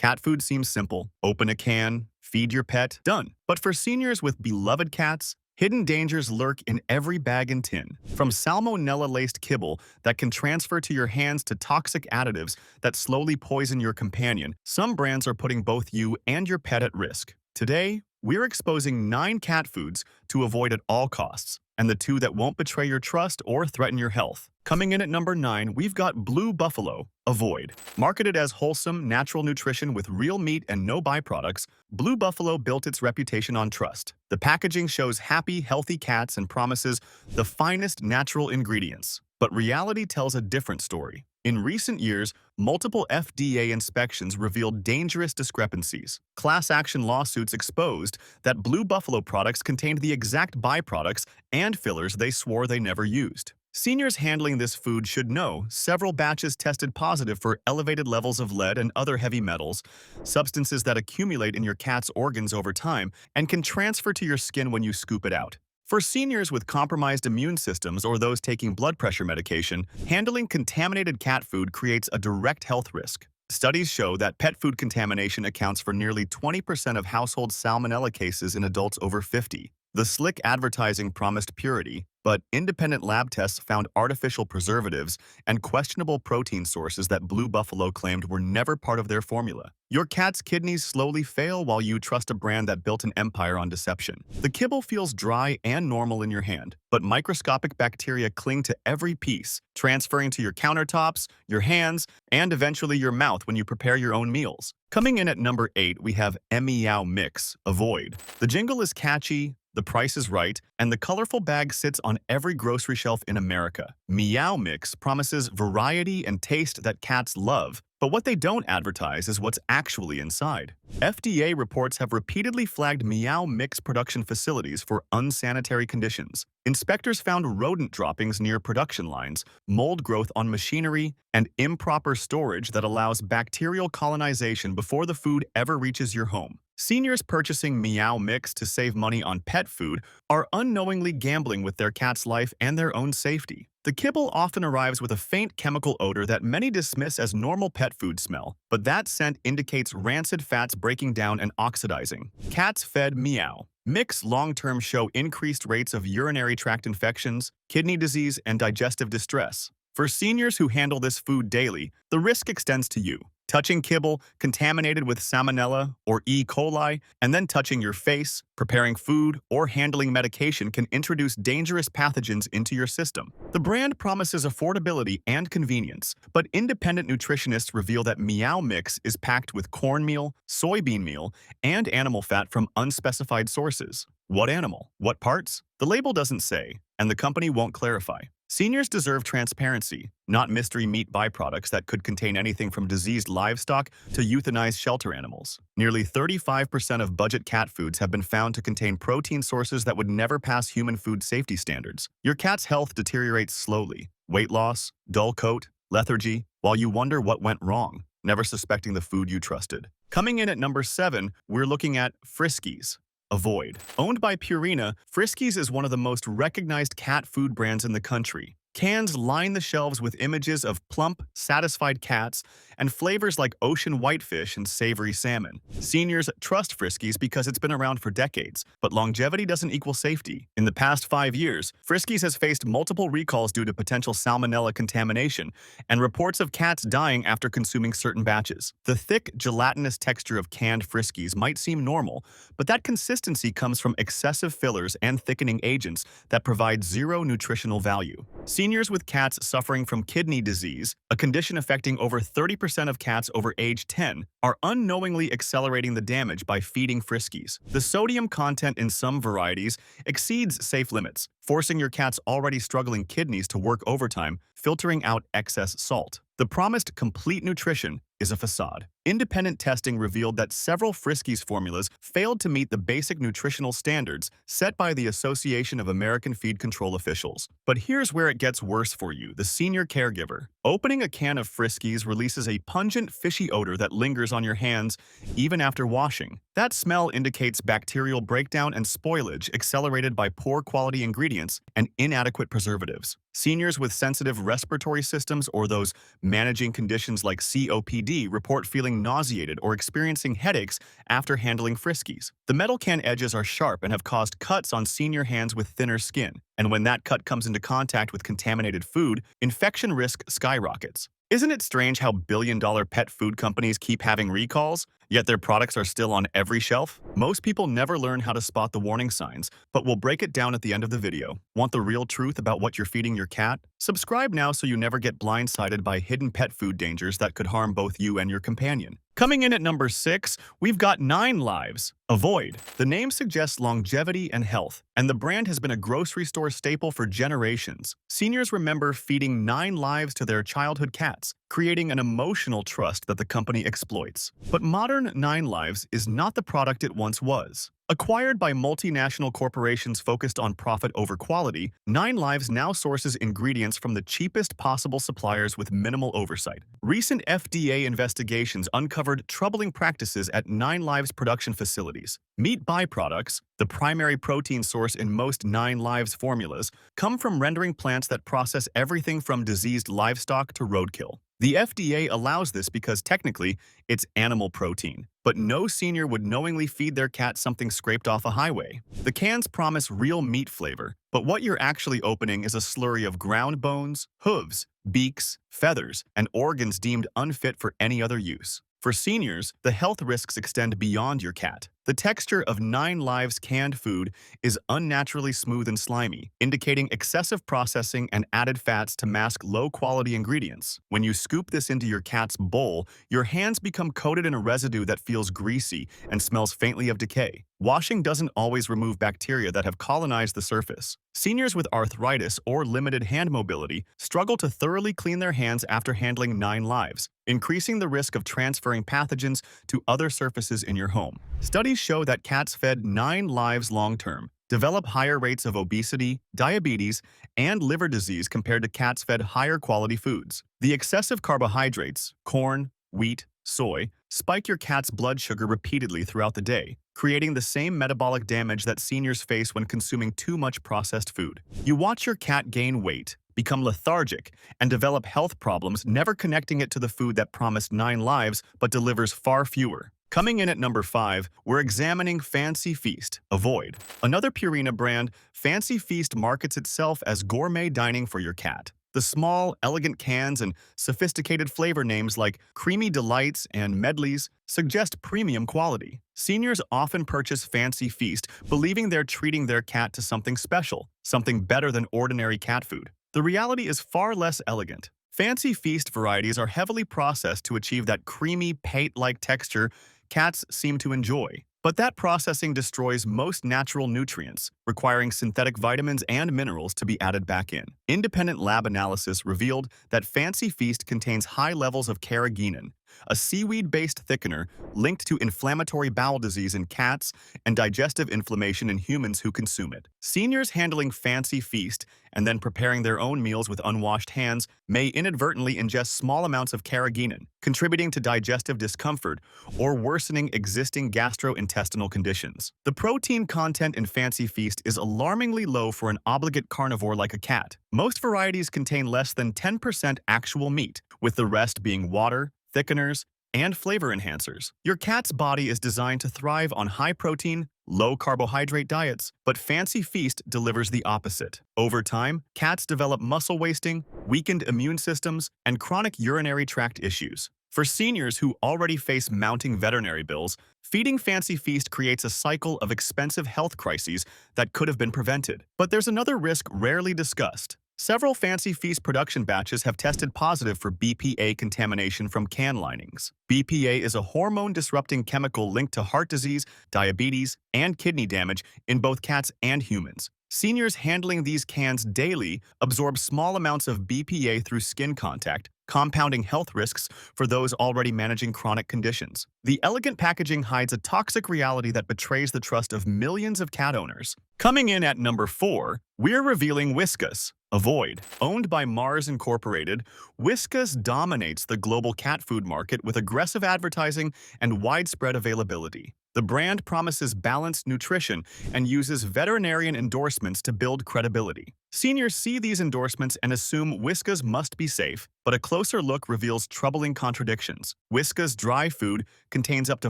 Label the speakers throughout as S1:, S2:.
S1: Cat food seems simple. Open a can, feed your pet, done. But for seniors with beloved cats, hidden dangers lurk in every bag and tin. From salmonella-laced kibble that can transfer to your hands to toxic additives that slowly poison your companion, some brands are putting both you and your pet at risk. Today, we're exposing 9 cat foods to avoid at all costs, and the 2 that won't betray your trust or threaten your health. Coming in at number 9, we've got Blue Buffalo. Avoid. Marketed as wholesome, natural nutrition with real meat and no byproducts, Blue Buffalo built its reputation on trust. The packaging shows happy, healthy cats and promises the finest natural ingredients. But reality tells a different story. In recent years, multiple FDA inspections revealed dangerous discrepancies. Class action lawsuits exposed that Blue Buffalo products contained the exact byproducts and fillers they swore they never used. Seniors handling this food should know several batches tested positive for elevated levels of lead and other heavy metals, substances that accumulate in your cat's organs over time and can transfer to your skin when you scoop it out. For seniors with compromised immune systems or those taking blood pressure medication, handling contaminated cat food creates a direct health risk. Studies show that pet food contamination accounts for nearly 20% of household salmonella cases in adults over 50. The slick advertising promised purity, but independent lab tests found artificial preservatives and questionable protein sources that Blue Buffalo claimed were never part of their formula. Your cat's kidneys slowly fail while you trust a brand that built an empire on deception. The kibble feels dry and normal in your hand, but microscopic bacteria cling to every piece, transferring to your countertops, your hands, and eventually your mouth when you prepare your own meals. Coming in at number 8, we have Meow Mix. Avoid. The jingle is catchy, the price is right, and the colorful bag sits on every grocery shelf in America. Meow Mix promises variety and taste that cats love, but what they don't advertise is what's actually inside. FDA reports have repeatedly flagged Meow Mix production facilities for unsanitary conditions. Inspectors found rodent droppings near production lines, mold growth on machinery, and improper storage that allows bacterial colonization before the food ever reaches your home. Seniors purchasing Meow Mix to save money on pet food are unknowingly gambling with their cat's life and their own safety. The kibble often arrives with a faint chemical odor that many dismiss as normal pet food smell, but that scent indicates rancid fats breaking down and oxidizing. Cats fed Meow Mix long-term show increased rates of urinary tract infections, kidney disease, and digestive distress. For seniors who handle this food daily, the risk extends to you. Touching kibble contaminated with salmonella or E. coli, and then touching your face, preparing food, or handling medication can introduce dangerous pathogens into your system. The brand promises affordability and convenience, but independent nutritionists reveal that Meow Mix is packed with cornmeal, soybean meal, and animal fat from unspecified sources. What animal? What parts? The label doesn't say, and the company won't clarify. Seniors deserve transparency, not mystery meat byproducts that could contain anything from diseased livestock to euthanized shelter animals. Nearly 35% of budget cat foods have been found to contain protein sources that would never pass human food safety standards. Your cat's health deteriorates slowly. Weight loss, dull coat, lethargy, while you wonder what went wrong, never suspecting the food you trusted. Coming in at number 7, we're looking at Friskies. Avoid. Owned by Purina, Friskies is one of the most recognized cat food brands in the country. Cans line the shelves with images of plump, satisfied cats and flavors like ocean whitefish and savory salmon. Seniors trust Friskies because it's been around for decades, but longevity doesn't equal safety. In the past 5 years, Friskies has faced multiple recalls due to potential salmonella contamination and reports of cats dying after consuming certain batches. The thick, gelatinous texture of canned Friskies might seem normal, but that consistency comes from excessive fillers and thickening agents that provide zero nutritional value. Seniors with cats suffering from kidney disease, a condition affecting over 30% of cats over age 10, are unknowingly accelerating the damage by feeding Friskies. The sodium content in some varieties exceeds safe limits, forcing your cat's already struggling kidneys to work overtime, filtering out excess salt. The promised complete nutrition is a facade. Independent testing revealed that several Friskies formulas failed to meet the basic nutritional standards set by the Association of American Feed Control Officials. But here's where it gets worse for you, the senior caregiver. Opening a can of Friskies releases a pungent, fishy odor that lingers on your hands even after washing. That smell indicates bacterial breakdown and spoilage accelerated by poor quality ingredients and inadequate preservatives. Seniors with sensitive respiratory systems or those managing conditions like COPD PD report feeling nauseated or experiencing headaches after handling Friskies. The metal can edges are sharp and have caused cuts on senior hands with thinner skin, and when that cut comes into contact with contaminated food, infection risk skyrockets. Isn't it strange how billion-dollar pet food companies keep having recalls, yet their products are still on every shelf? Most people never learn how to spot the warning signs, but we'll break it down at the end of the video. Want the real truth about what you're feeding your cat? Subscribe now so you never get blindsided by hidden pet food dangers that could harm both you and your companion. Coming in at number 6, we've got 9 lives. Avoid. The name suggests longevity and health, and the brand has been a grocery store staple for generations. Seniors remember feeding 9 lives to their childhood cats, creating an emotional trust that the company exploits. But modern 9 Lives is not the product it once was. Acquired by multinational corporations focused on profit over quality, 9 Lives now sources ingredients from the cheapest possible suppliers with minimal oversight. Recent FDA investigations uncovered troubling practices at 9 Lives production facilities. Meat byproducts, the primary protein source in most 9 Lives formulas, come from rendering plants that process everything from diseased livestock to roadkill. The FDA allows this because technically, it's animal protein, but no senior would knowingly feed their cat something scraped off a highway. The cans promise real meat flavor, but what you're actually opening is a slurry of ground bones, hooves, beaks, feathers, and organs deemed unfit for any other use. For seniors, the health risks extend beyond your cat. The texture of 9 Lives canned food is unnaturally smooth and slimy, indicating excessive processing and added fats to mask low-quality ingredients. When you scoop this into your cat's bowl, your hands become coated in a residue that feels greasy and smells faintly of decay. Washing doesn't always remove bacteria that have colonized the surface. Seniors with arthritis or limited hand mobility struggle to thoroughly clean their hands after handling 9 Lives, increasing the risk of transferring pathogens to other surfaces in your home. Studies show that cats fed 9 Lives long-term develop higher rates of obesity, diabetes, and liver disease compared to cats fed higher-quality foods. The excessive carbohydrates, corn, wheat, soy, spike your cat's blood sugar repeatedly throughout the day, creating the same metabolic damage that seniors face when consuming too much processed food. You watch your cat gain weight, become lethargic, and develop health problems, never connecting it to the food that promised 9 lives but delivers far fewer. Coming in at number 5, we're examining Fancy Feast. Avoid. Another Purina brand, Fancy Feast markets itself as gourmet dining for your cat. The small, elegant cans and sophisticated flavor names like Creamy Delights and Medleys suggest premium quality. Seniors often purchase Fancy Feast believing they're treating their cat to something special, something better than ordinary cat food. The reality is far less elegant. Fancy Feast varieties are heavily processed to achieve that creamy, pate-like texture cats seem to enjoy. But that processing destroys most natural nutrients, requiring synthetic vitamins and minerals to be added back in. Independent lab analysis revealed that Fancy Feast contains high levels of carrageenan, a seaweed-based thickener linked to inflammatory bowel disease in cats and digestive inflammation in humans who consume it. Seniors handling Fancy Feast and then preparing their own meals with unwashed hands may inadvertently ingest small amounts of carrageenan, contributing to digestive discomfort or worsening existing gastrointestinal conditions. The protein content in Fancy Feast is alarmingly low for an obligate carnivore like a cat. Most varieties contain less than 10% actual meat, with the rest being water, thickeners, and flavor enhancers. Your cat's body is designed to thrive on high-protein, low-carbohydrate diets, but Fancy Feast delivers the opposite. Over time, cats develop muscle wasting, weakened immune systems, and chronic urinary tract issues. For seniors who already face mounting veterinary bills, feeding Fancy Feast creates a cycle of expensive health crises that could have been prevented. But there's another risk rarely discussed. Several Fancy Feast production batches have tested positive for BPA contamination from can linings. BPA is a hormone-disrupting chemical linked to heart disease, diabetes, and kidney damage in both cats and humans. Seniors handling these cans daily absorb small amounts of BPA through skin contact, compounding health risks for those already managing chronic conditions. The elegant packaging hides a toxic reality that betrays the trust of millions of cat owners. Coming in at number 4, we're revealing Whiskas. Avoid. Owned by Mars Incorporated, Whiskas dominates the global cat food market with aggressive advertising and widespread availability. The brand promises balanced nutrition and uses veterinarian endorsements to build credibility. Seniors see these endorsements and assume Whiskas must be safe, but a closer look reveals troubling contradictions. Whiskas dry food contains up to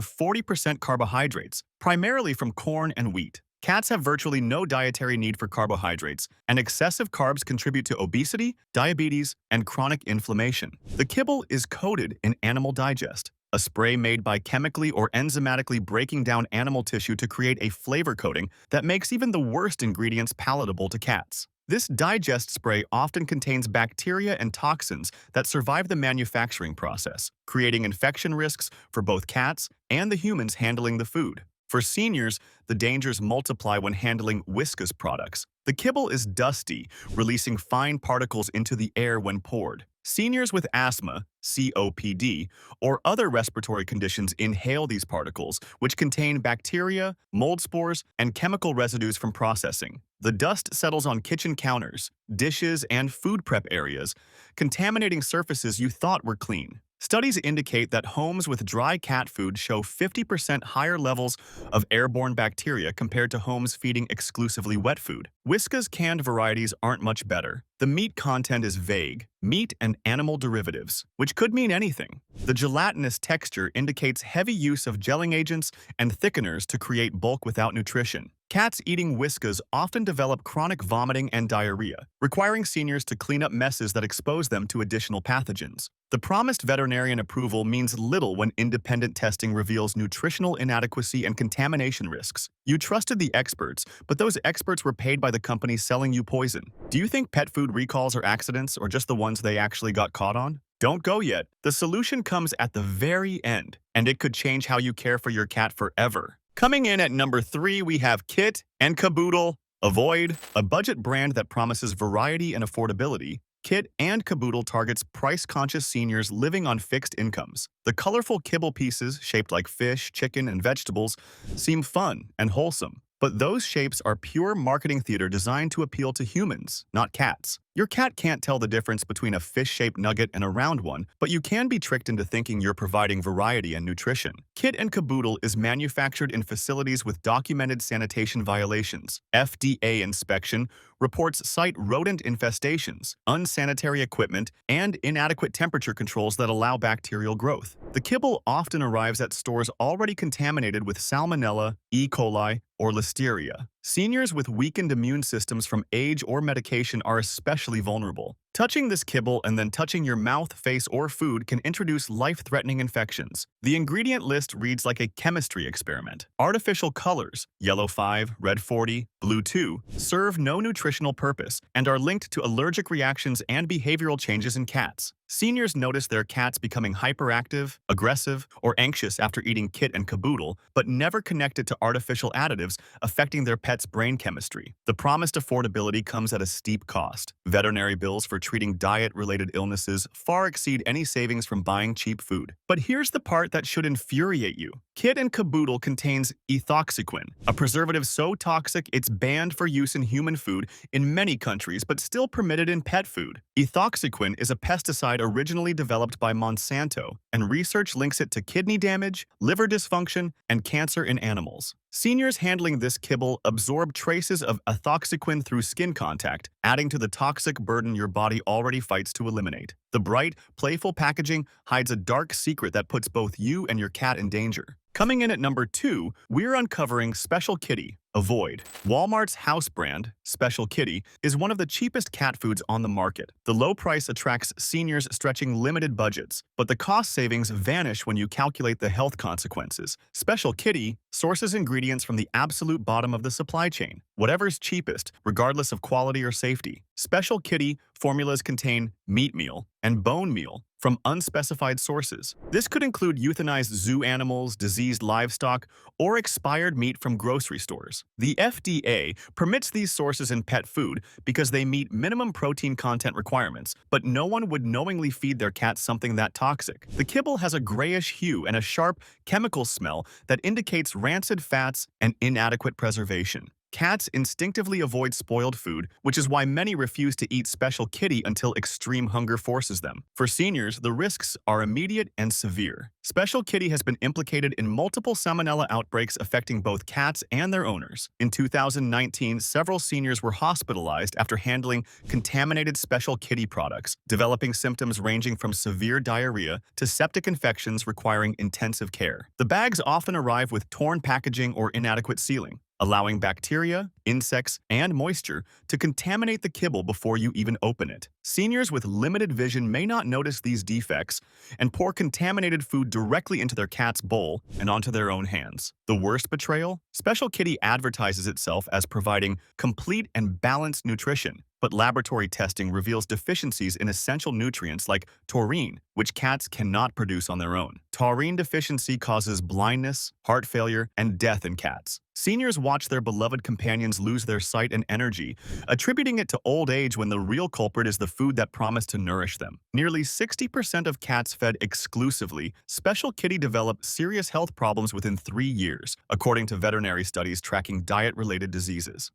S1: 40% carbohydrates, primarily from corn and wheat. Cats have virtually no dietary need for carbohydrates, and excessive carbs contribute to obesity, diabetes, and chronic inflammation. The kibble is coated in Animal Digest, a spray made by chemically or enzymatically breaking down animal tissue to create a flavor coating that makes even the worst ingredients palatable to cats. This digest spray often contains bacteria and toxins that survive the manufacturing process, creating infection risks for both cats and the humans handling the food. For seniors, the dangers multiply when handling Whiskas products. The kibble is dusty, releasing fine particles into the air when poured. Seniors with asthma, COPD, or other respiratory conditions inhale these particles, which contain bacteria, mold spores, and chemical residues from processing. The dust settles on kitchen counters, dishes, and food prep areas, contaminating surfaces you thought were clean. Studies indicate that homes with dry cat food show 50% higher levels of airborne bacteria compared to homes feeding exclusively wet food. Whiskas canned varieties aren't much better. The meat content is vague, meat and animal derivatives, which could mean anything. The gelatinous texture indicates heavy use of gelling agents and thickeners to create bulk without nutrition. Cats eating Whiskas often develop chronic vomiting and diarrhea, requiring seniors to clean up messes that expose them to additional pathogens. The promised veterinarian approval means little when independent testing reveals nutritional inadequacy and contamination risks. You trusted the experts, but those experts were paid by the company selling you poison. Do you think pet food recalls are accidents or just the ones they actually got caught on? Don't go yet. The solution comes at the very end, and it could change how you care for your cat forever. Coming in at number 3, we have Kit and Kaboodle. Avoid. A budget brand that promises variety and affordability, Kit and Kaboodle targets price-conscious seniors living on fixed incomes. The colorful kibble pieces, shaped like fish, chicken, and vegetables, seem fun and wholesome. But those shapes are pure marketing theater designed to appeal to humans, not cats. Your cat can't tell the difference between a fish-shaped nugget and a round one, but you can be tricked into thinking you're providing variety and nutrition. Kit and Kaboodle is manufactured in facilities with documented sanitation violations. FDA inspection reports cite rodent infestations, unsanitary equipment, and inadequate temperature controls that allow bacterial growth. The kibble often arrives at stores already contaminated with salmonella, E. coli, or listeria. Seniors with weakened immune systems from age or medication are especially vulnerable. Touching this kibble and then touching your mouth, face, or food can introduce life-threatening infections. The ingredient list reads like a chemistry experiment. Artificial colors, yellow 5, red 40, blue 2, serve no nutritional purpose and are linked to allergic reactions and behavioral changes in cats. Seniors notice their cats becoming hyperactive, aggressive, or anxious after eating Kit and Kaboodle, but never connect it to artificial additives affecting their pet's brain chemistry. The promised affordability comes at a steep cost. Veterinary bills for treating diet-related illnesses far exceed any savings from buying cheap food. But here's the part that should infuriate you. Kit and Kaboodle contains ethoxyquin, a preservative so toxic it's banned for use in human food in many countries but still permitted in pet food. Ethoxyquin is a pesticide originally developed by Monsanto, and research links it to kidney damage, liver dysfunction, and cancer in animals. Seniors handling this kibble absorb traces of ethoxyquin through skin contact, adding to the toxic burden your body already fights to eliminate. The bright, playful packaging hides a dark secret that puts both you and your cat in danger. Coming in at number 2, we're uncovering Special Kitty. Avoid. Walmart's house brand, Special Kitty, is one of the cheapest cat foods on the market. The low price attracts seniors stretching limited budgets, but the cost savings vanish when you calculate the health consequences. Special Kitty sources ingredients from the absolute bottom of the supply chain, whatever's cheapest, regardless of quality or safety. Special Kitty formulas contain meat meal and bone meal from unspecified sources. This could include euthanized zoo animals, diseased livestock, or expired meat from grocery stores. The FDA permits these sources in pet food because they meet minimum protein content requirements, but no one would knowingly feed their cat something that toxic. The kibble has a grayish hue and a sharp chemical smell that indicates rancid fats and inadequate preservation. Cats instinctively avoid spoiled food, which is why many refuse to eat Special Kitty until extreme hunger forces them. For seniors, the risks are immediate and severe. Special Kitty has been implicated in multiple salmonella outbreaks affecting both cats and their owners. In 2019, several seniors were hospitalized after handling contaminated Special Kitty products, developing symptoms ranging from severe diarrhea to septic infections requiring intensive care. The bags often arrive with torn packaging or inadequate sealing, allowing bacteria, insects, and moisture to contaminate the kibble before you even open it. Seniors with limited vision may not notice these defects and pour contaminated food directly into their cat's bowl and onto their own hands. The worst betrayal? Special Kitty advertises itself as providing complete and balanced nutrition, but laboratory testing reveals deficiencies in essential nutrients like taurine, which cats cannot produce on their own. Taurine deficiency causes blindness, heart failure, and death in cats. Seniors watch their beloved companions lose their sight and energy, attributing it to old age when the real culprit is the food that promised to nourish them. Nearly 60% of cats fed exclusively Special Kitty develop serious health problems within 3 years, according to veterinary studies tracking diet-related diseases.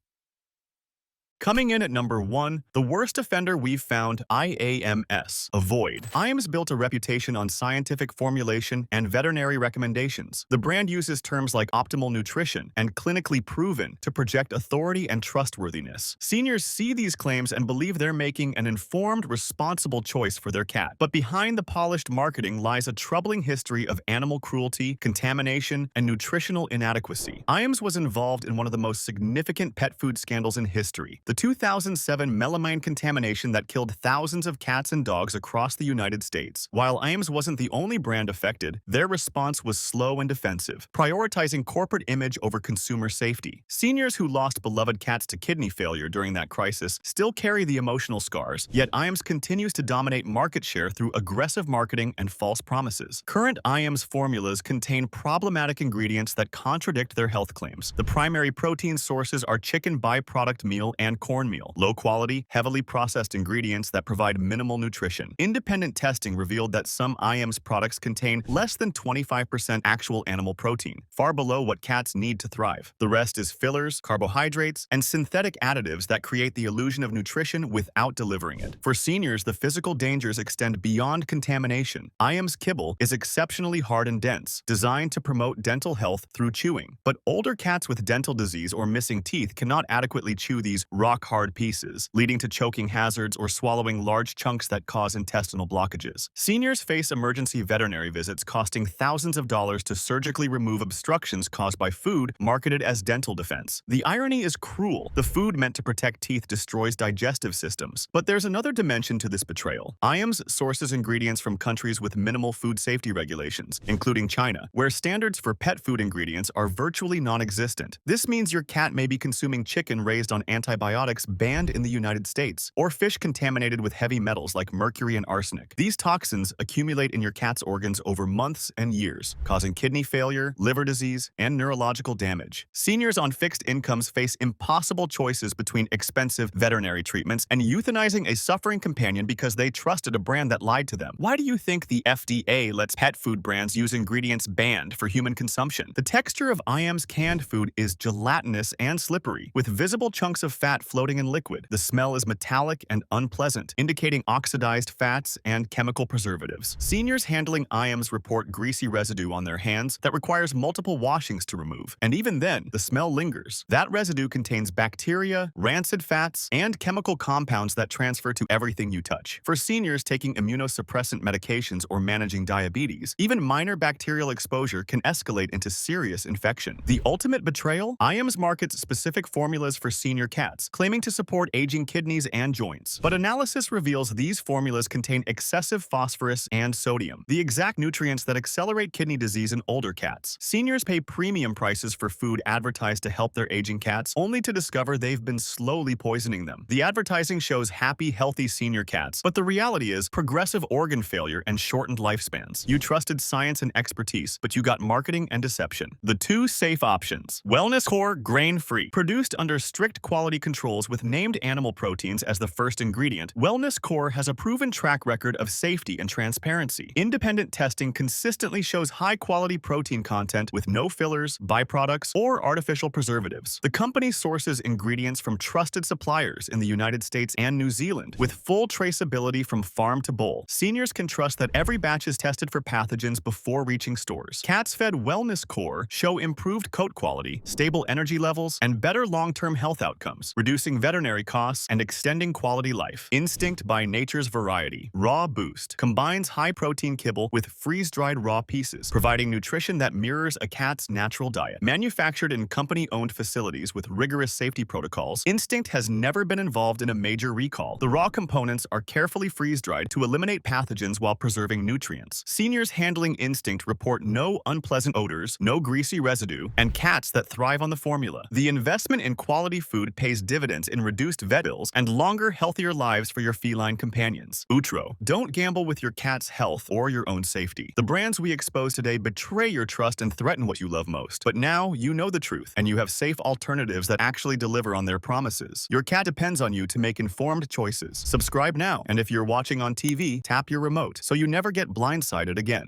S1: Coming in at number 1, the worst offender we've found, Iams. Avoid. Iams built a reputation on scientific formulation and veterinary recommendations. The brand uses terms like optimal nutrition and clinically proven to project authority and trustworthiness. Seniors see these claims and believe they're making an informed, responsible choice for their cat. But behind the polished marketing lies a troubling history of animal cruelty, contamination, and nutritional inadequacy. Iams was involved in one of the most significant pet food scandals in history, the 2007 melamine contamination that killed thousands of cats and dogs across the United States. While Iams wasn't the only brand affected, their response was slow and defensive, prioritizing corporate image over consumer safety. Seniors who lost beloved cats to kidney failure during that crisis still carry the emotional scars, yet Iams continues to dominate market share through aggressive marketing and false promises. Current Iams formulas contain problematic ingredients that contradict their health claims. The primary protein sources are chicken byproduct meal and cornmeal, low-quality, heavily processed ingredients that provide minimal nutrition. Independent testing revealed that some Iams products contain less than 25% actual animal protein, far below what cats need to thrive. The rest is fillers, carbohydrates, and synthetic additives that create the illusion of nutrition without delivering it. For seniors, the physical dangers extend beyond contamination. Iams kibble is exceptionally hard and dense, designed to promote dental health through chewing. But older cats with dental disease or missing teeth cannot adequately chew these rock-hard pieces, leading to choking hazards or swallowing large chunks that cause intestinal blockages. Seniors face emergency veterinary visits costing thousands of dollars to surgically remove obstructions caused by food marketed as dental defense. The irony is cruel. The food meant to protect teeth destroys digestive systems. But there's another dimension to this betrayal. Iams sources ingredients from countries with minimal food safety regulations, including China, where standards for pet food ingredients are virtually non-existent. This means your cat may be consuming chicken raised on antibiotics banned in the United States, or fish contaminated with heavy metals like mercury and arsenic. These toxins accumulate in your cat's organs over months and years, causing kidney failure, liver disease, and neurological damage. Seniors on fixed incomes face impossible choices between expensive veterinary treatments and euthanizing a suffering companion because they trusted a brand that lied to them. Why do you think the FDA lets pet food brands use ingredients banned for human consumption? The texture of Iams canned food is gelatinous and slippery, with visible chunks of fat floating in liquid. The smell is metallic and unpleasant, indicating oxidized fats and chemical preservatives. Seniors handling Iams report greasy residue on their hands that requires multiple washings to remove. And even then, the smell lingers. That residue contains bacteria, rancid fats, and chemical compounds that transfer to everything you touch. For seniors taking immunosuppressant medications or managing diabetes, even minor bacterial exposure can escalate into serious infection. The ultimate betrayal? Iams markets specific formulas for senior cats, claiming to support aging kidneys and joints. But analysis reveals these formulas contain excessive phosphorus and sodium, the exact nutrients that accelerate kidney disease in older cats. Seniors pay premium prices for food advertised to help their aging cats, only to discover they've been slowly poisoning them. The advertising shows happy, healthy senior cats, but the reality is progressive organ failure and shortened lifespans. You trusted science and expertise, but you got marketing and deception. The two safe options. Wellness Core grain-free, produced under strict quality control controls with named animal proteins as the first ingredient, Wellness Core has a proven track record of safety and transparency. Independent testing consistently shows high-quality protein content with no fillers, byproducts, or artificial preservatives. The company sources ingredients from trusted suppliers in the United States and New Zealand, with full traceability from farm to bowl. Seniors can trust that every batch is tested for pathogens before reaching stores. Cats fed Wellness Core show improved coat quality, stable energy levels, and better long-term health outcomes, reducing veterinary costs and extending quality life. Instinct by Nature's Variety Raw Boost combines high-protein kibble with freeze-dried raw pieces, providing nutrition that mirrors a cat's natural diet. Manufactured in company-owned facilities with rigorous safety protocols, Instinct has never been involved in a major recall. The raw components are carefully freeze-dried to eliminate pathogens while preserving nutrients. Seniors handling Instinct report no unpleasant odors, no greasy residue, and cats that thrive on the formula. The investment in quality food pays dividends in reduced vet bills and longer, healthier lives for your feline companions. Utro, don't gamble with your cat's health or your own safety. The brands we expose today betray your trust and threaten what you love most. But now you know the truth, and you have safe alternatives that actually deliver on their promises. Your cat depends on you to make informed choices. Subscribe now, and if you're watching on TV, tap your remote so you never get blindsided again.